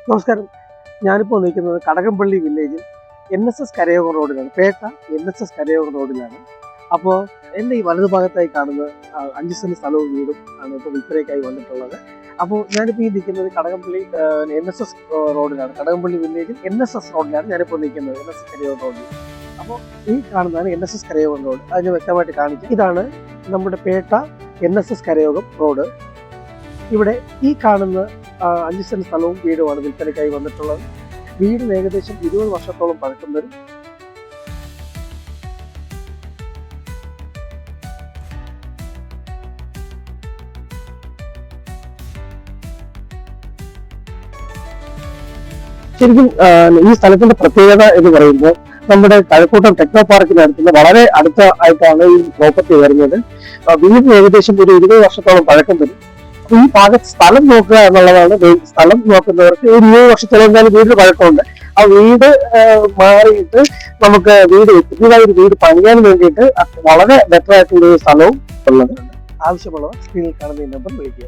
നമസ്കാരം. ഞാനിപ്പോൾ നിൽക്കുന്നത് കടകംപള്ളി വില്ലേജിൽ NSS കരയോഗം റോഡിലാണ്. പേട്ട NSS കരയോഗം റോഡിലാണ്. അപ്പോൾ എൻ്റെ ഈ വലതുഭാഗത്തായി കാണുന്ന 5 സെന്റ് സ്ഥലവും വീടും ആണ് ഇപ്പോൾ വിൽപ്പനയ്ക്കായി വന്നിട്ടുള്ളത്. അപ്പോൾ ഞാനിപ്പോൾ ഈ നിൽക്കുന്നത് കടകംപള്ളി NSS റോഡിലാണ്. കടകംപള്ളി വില്ലേജിൽ NSS റോഡിലാണ് ഞാനിപ്പോൾ നിൽക്കുന്നത്, NSS കരയോഗം റോഡിൽ. അപ്പോൾ ഈ കാണുന്നതാണ് NSS കരയോഗം റോഡ്. അത് ഞാൻ വ്യക്തമായിട്ട് കാണിക്കും. ഇതാണ് നമ്മുടെ പേട്ട NSS കരയോഗം റോഡ്. ഇവിടെ ഈ കാണുന്ന 5 സെന്റ് സ്ഥലവും വീടുമാണ് വിൽപ്പനയ്ക്കായി വന്നിട്ടുള്ളത്. വീടിന് ഏകദേശം 20 വർഷത്തോളം പഴക്കം വരും. ശരിക്കും ഈ സ്ഥലത്തിന്റെ പ്രത്യേകത എന്ന് പറയുമ്പോൾ നമ്മുടെ കഴക്കൂട്ടം ടെക്നോ പാർക്കിനടുത്തുള്ള വളരെ ആയിട്ടാണ് ഈ പ്രോപ്പർട്ടി വരുന്നത്. വീടിന് ഏകദേശം ഒരു 20 വർഷത്തോളം പഴക്കം വരും. ഈ ഭാഗത്ത് സ്ഥലം നോക്കുക എന്നുള്ളതാണ്. സ്ഥലം നോക്കുന്നവർക്ക് ഒരു 20 വർഷത്തോളം എന്തായാലും വീടിന് പഴക്കമുണ്ട്. ആ വീട് മാറിയിട്ട് നമുക്ക് പുതിയതായ ഒരു വീട് പണിയാൻ വേണ്ടിയിട്ട് വളരെ ബെറ്റർ ആയിട്ടുള്ള ഒരു സ്ഥലവും ഉള്ളത്. ആവശ്യമുള്ളവർ സ്ക്രീനിൽ കാണുന്ന നമ്പർ വിളിക്കുക.